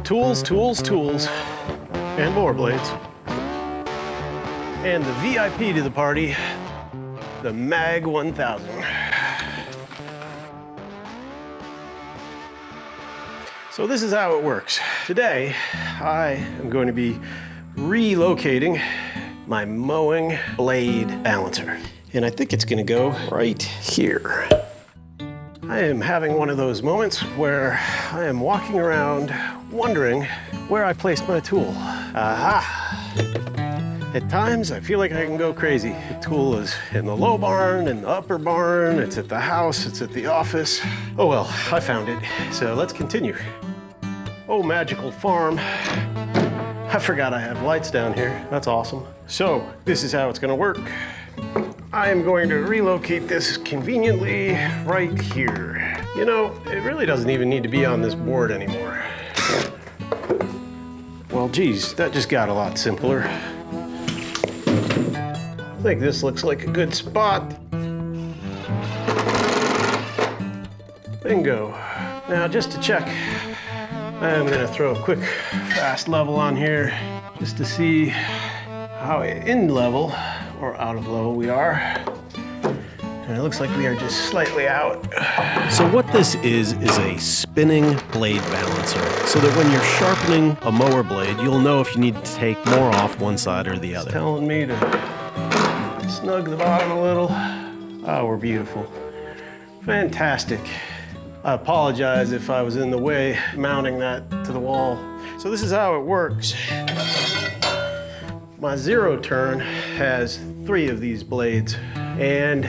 Tools, tools, tools, and more blades. And the VIP to the party, the Mag 1000. So this is how it works. Today, I am going to be relocating my mowing blade balancer. And I think it's gonna go right here. I am having one of those moments where I am walking around wondering where I placed my tool. Aha! At times, I feel like I can go crazy. The tool is in the low barn, in the upper barn, it's at the house, it's at the office. Oh well, I found it. So let's continue. Oh, magical farm. I forgot I have lights down here. That's awesome. So this is how it's gonna work. I am going to relocate this conveniently right here. You know, it really doesn't even need to be on this board anymore. Well, geez, that just got a lot simpler. I think this looks like a good spot. Bingo. Now, just to check, I'm gonna throw a quick fast level on here just to see how in level or out of level we are. And it looks like we are just slightly out. So what this is a spinning blade balancer, so that when you're sharpening a mower blade, you'll know if you need to take more off one side or the other. It's telling me to snug the bottom a little. Oh, we're beautiful. Fantastic. I apologize if I was in the way mounting that to the wall. So this is how it works. My zero turn has 3 of these blades, and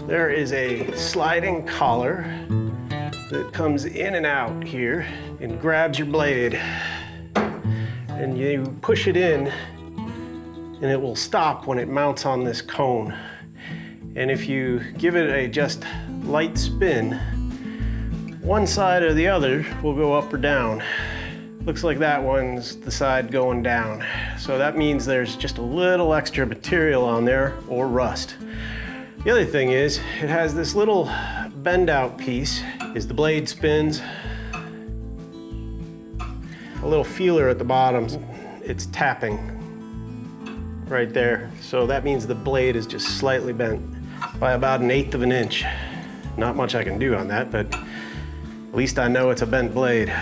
there is a sliding collar that comes in and out here and grabs your blade, and you push it in and it will stop when it mounts on this cone. And if you give it a just light spin, one side or the other will go up or down. Looks like that one's the side going down. So that means there's just a little extra material on there or rust. The other thing is, it has this little bend out piece. As the blade spins, a little feeler at the bottom, it's tapping right there. So that means the blade is just slightly bent by about 1/8 of an inch. Not much I can do on that, but at least I know it's a bent blade.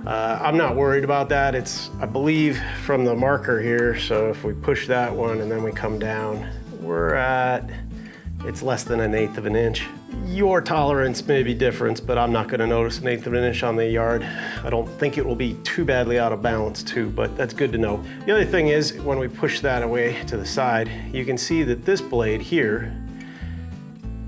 I'm not worried about that. It's, I believe, from the marker here. So if we push that one and then we come down, we're at, it's less than 1/8 of an inch. Your tolerance may be different, but I'm not gonna notice 1/8 of an inch on the yard. I don't think it will be too badly out of balance too, but that's good to know. The other thing is, when we push that away to the side, you can see that this blade here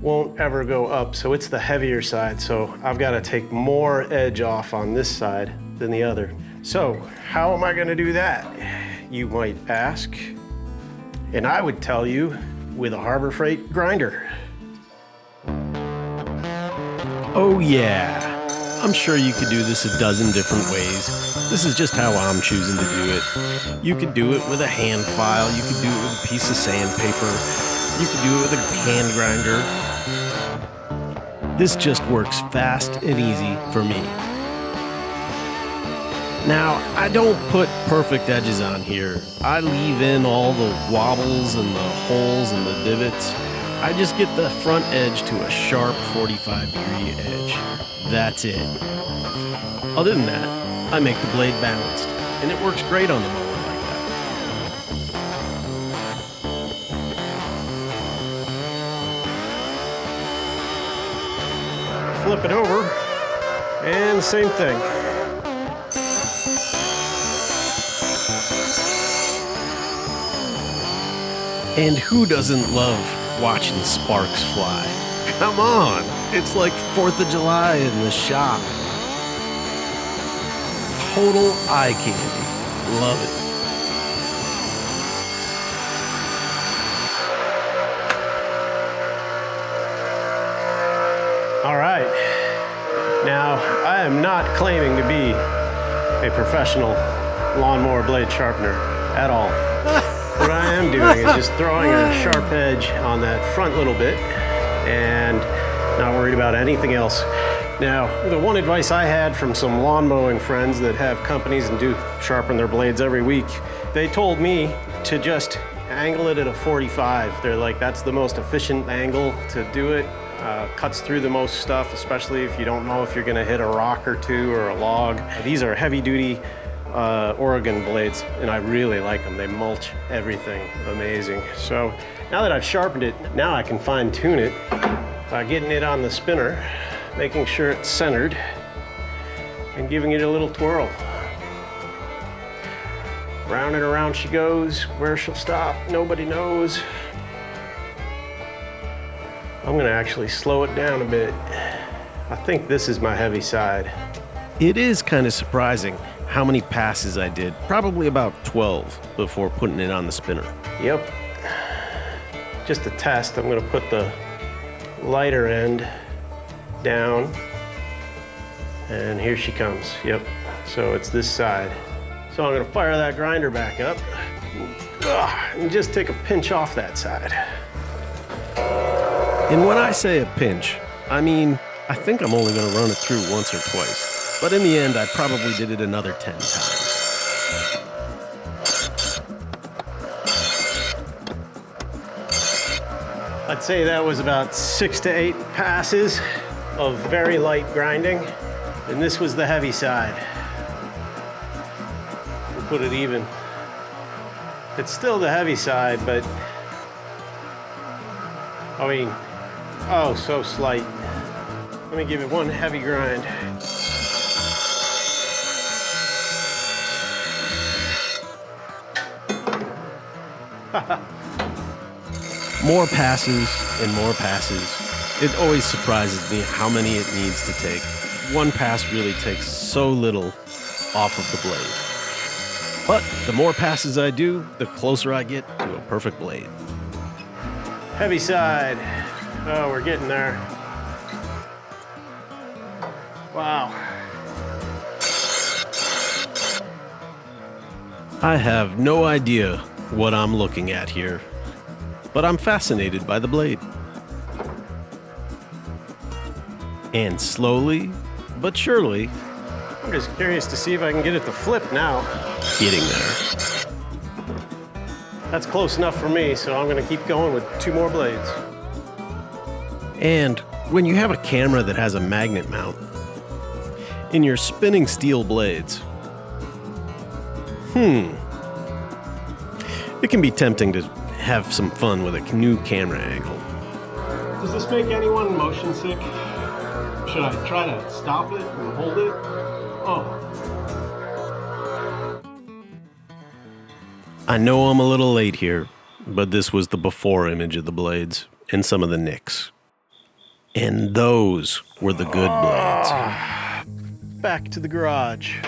won't ever go up, so it's the heavier side, so I've got to take more edge off on this side than the other. So how am I going to do that, you might ask? And I would tell you, with a Harbor Freight grinder. Oh yeah, I'm sure you could do this a dozen different ways. This is just how I'm choosing to do it. You could do it with a hand file, you could do it with a piece of sandpaper, you could do it with a hand grinder. This just works fast and easy for me. Now, I don't put perfect edges on here. I leave in all the wobbles and the holes and the divots. I just get the front edge to a sharp 45-degree edge. That's it. Other than that, I make the blade balanced, and it works great on the mower like that. Flip it over, and the same thing. And who doesn't love watching sparks fly? Come on, it's like 4th of July in the shop. Total eye candy. Love it. All right. Now, I am not claiming to be a professional lawnmower blade sharpener at all. What I am doing is just throwing a sharp edge on that front little bit and Not worried about anything else. Now, the one advice I had from some lawn mowing friends that have companies and do sharpen their blades every week, they told me to just angle it at a 45. They're like, that's the most efficient angle to do it. Cuts through the most stuff, especially if you don't know if you're gonna hit a rock or two or a log. These are heavy duty Oregon blades, and I really like them. They mulch everything amazing. So now that I've sharpened it, now I can fine tune it by getting it on the spinner, making sure it's centered, and giving it a little twirl. Round and around she goes. Where she'll stop, nobody knows. I'm gonna actually slow it down a bit. I think this is my heavy side. It is kind of surprising how many passes I did. Probably about 12 before putting it on the spinner. Yep. Just a test, I'm gonna put the lighter end down. And here she comes, yep. So it's this side. So I'm gonna fire that grinder back up. And just take a pinch off that side. And when I say a pinch, I mean, I think I'm only gonna run it through once or twice. But in the end, I probably did it another 10 times. I'd say that was about 6 to 8 passes of very light grinding. And this was the heavy side. We'll put it even. It's still the heavy side, but I mean, oh, so slight. Let me give it one heavy grind. More passes and more passes. It always surprises me how many it needs to take. One pass really takes so little off of the blade. But the more passes I do, the closer I get to a perfect blade. Heavy side. Oh, we're getting there. Wow. I have no idea what I'm looking at here, but I'm fascinated by the blade. And slowly, but surely, I'm just curious to see if I can get it to flip now. getting there. That's close enough for me, so I'm gonna keep going with 2 more blades. And when you have a camera that has a magnet mount, in your spinning steel blades, it can be tempting to have some fun with a new camera angle. Does this make anyone motion sick? Should I try to stop it and hold it? Oh. I know I'm a little late here, but this was the before image of the blades and some of the nicks. And those were the good blades. Back to the garage.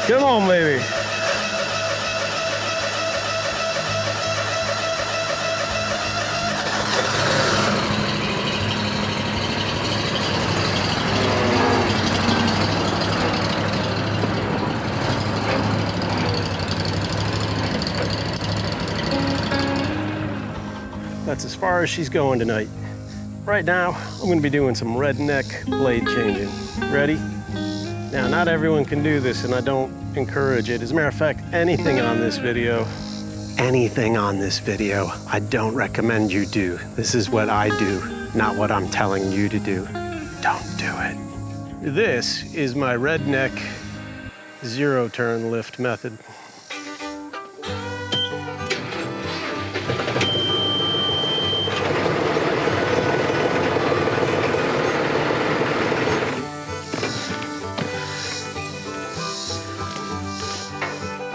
Come on, baby. That's as far as she's going tonight. Right now, I'm gonna be doing some Redneck blade changing. Ready? Now, not everyone can do this, and I don't encourage it. As a matter of fact, anything on this video, I don't recommend you do. This is what I do, not what I'm telling you to do. Don't do it. This is my Redneck zero-turn lift method.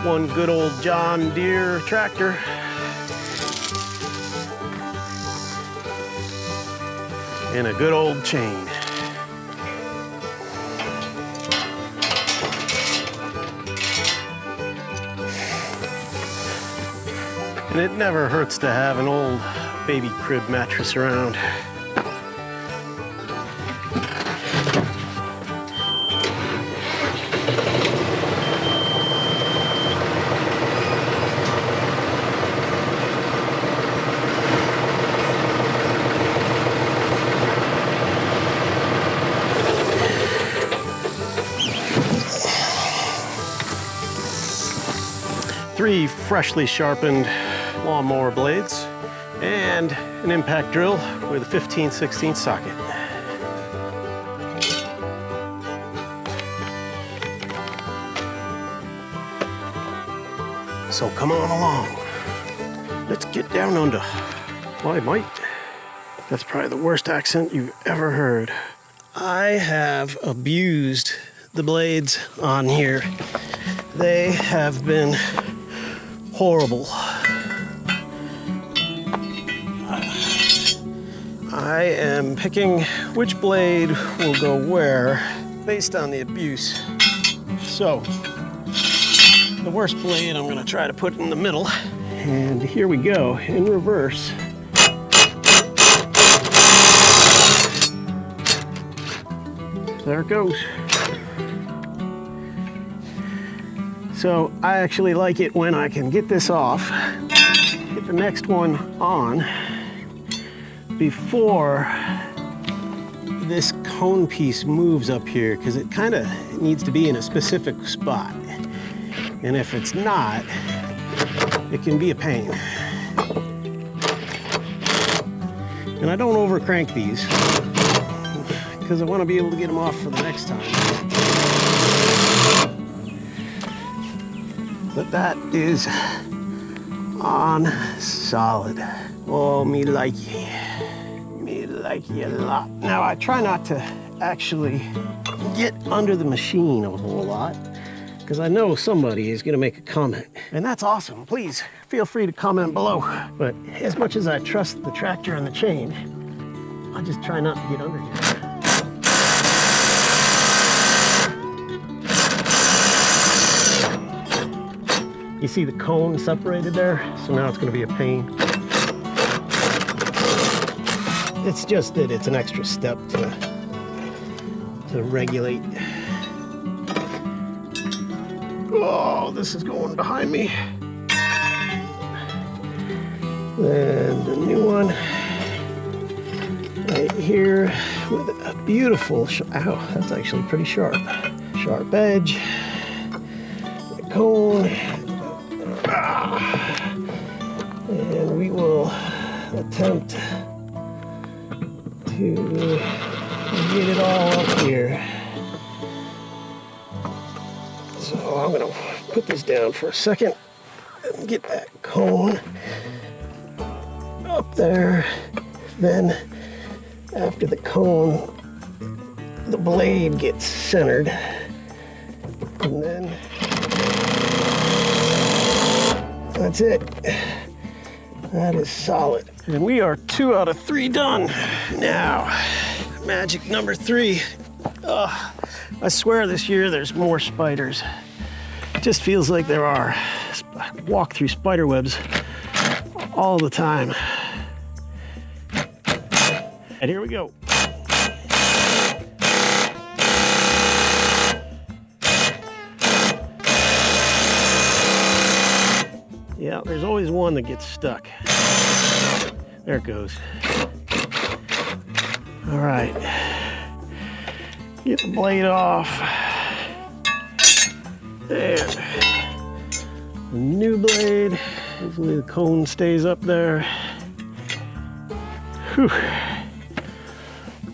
One good old John Deere tractor. And a good old chain. And it never hurts to have an old baby crib mattress around. 3 freshly sharpened lawnmower blades and an impact drill with a 15/16 socket. So come on along. Let's get down under. Why, mate? That's probably the worst accent you've ever heard. I have abused the blades on here. They have been horrible. I am picking which blade will go where based on the abuse. So, the worst blade I'm gonna try to put in the middle. And here we go, in reverse. There it goes. So I actually like it when I can get this off, get the next one on before this cone piece moves up here, because it kind of needs to be in a specific spot. And if it's not, it can be a pain. And I don't over crank these, because I want to be able to get them off for the next time. But that is on solid. Oh, me like you. Me like you a lot. Now, I try not to actually get under the machine a whole lot, because I know somebody is going to make a comment. And that's awesome. Please feel free to comment below. But as much as I trust the tractor and the chain, I just try not to get under here. You see the cone separated there? So now it's going to be a pain. It's just that it's an extra step to regulate. Oh, this is going behind me. And the new one right here with a beautiful, ow, that's actually pretty sharp. Sharp edge, the cone. And we will attempt to get it all up here. So I'm gonna put this down for a second and get that cone up there. Then after the cone, the blade gets centered. And then that's it. That is solid. And we are 2 out of 3 done. Now, magic number 3. I swear this year there's more spiders. It just feels like there are. I walk through spider webs all the time. And here we go. Yeah, there's always one that gets stuck. There it goes. All right. Get the blade off. And the new blade. Hopefully the cone stays up there. Whew.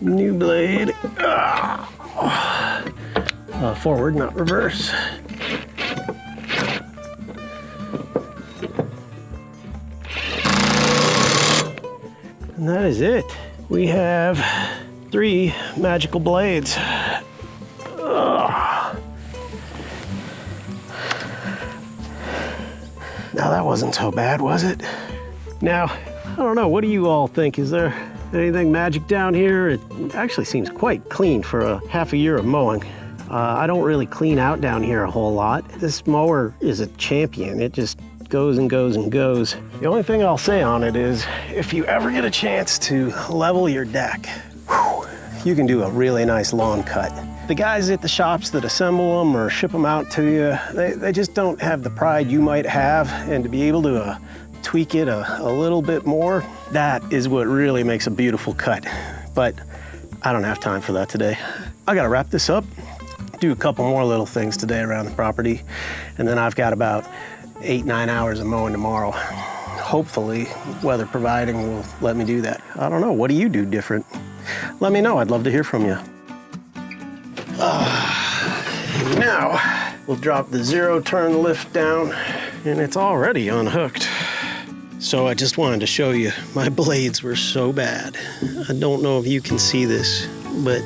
New blade. Forward, not reverse. And that is it. We have 3 magical blades. Now that wasn't so bad, was it? Now, I don't know, what do you all think? Is there anything magic down here? It actually seems quite clean for a half a year of mowing. I don't really clean out down here a whole lot. This mower is a champion. It just goes and goes and goes. The only thing I'll say on it is, if you ever get a chance to level your deck, you can do a really nice lawn cut. The guys at the shops that assemble them or ship them out to you, they just don't have the pride you might have, and to be able to tweak it a little bit more, that is what really makes a beautiful cut. But I don't have time for that today. I gotta wrap this up, do a couple more little things today around the property, and then I've got about 8-9 hours of mowing tomorrow. Hopefully, weather providing will let me do that. I don't know, what do you do different? Let me know, I'd love to hear from you. Now, we'll drop the 0-turn lift down, and it's already unhooked. So I just wanted to show you, my blades were so bad. I don't know if you can see this, but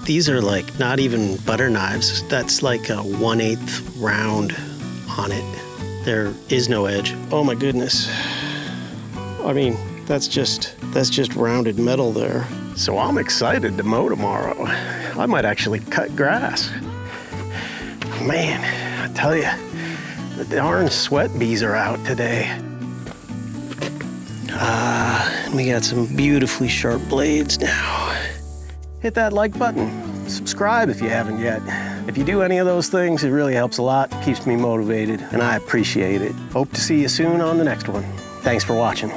these are like not even butter knives. That's like a 1/8 round on it. There is no edge. Oh my goodness. I mean, that's just rounded metal there. So I'm excited to mow tomorrow. I might actually cut grass. Man, I tell you, the darn sweat bees are out today. We got some beautifully sharp blades now. Hit that like button. Subscribe if you haven't yet. If you do any of those things, it really helps a lot, keeps me motivated, and I appreciate it. Hope to see you soon on the next one. Thanks for watching.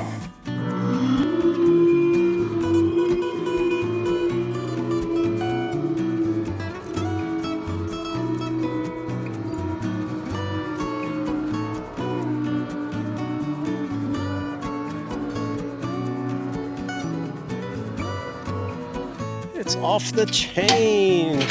It's off the chain.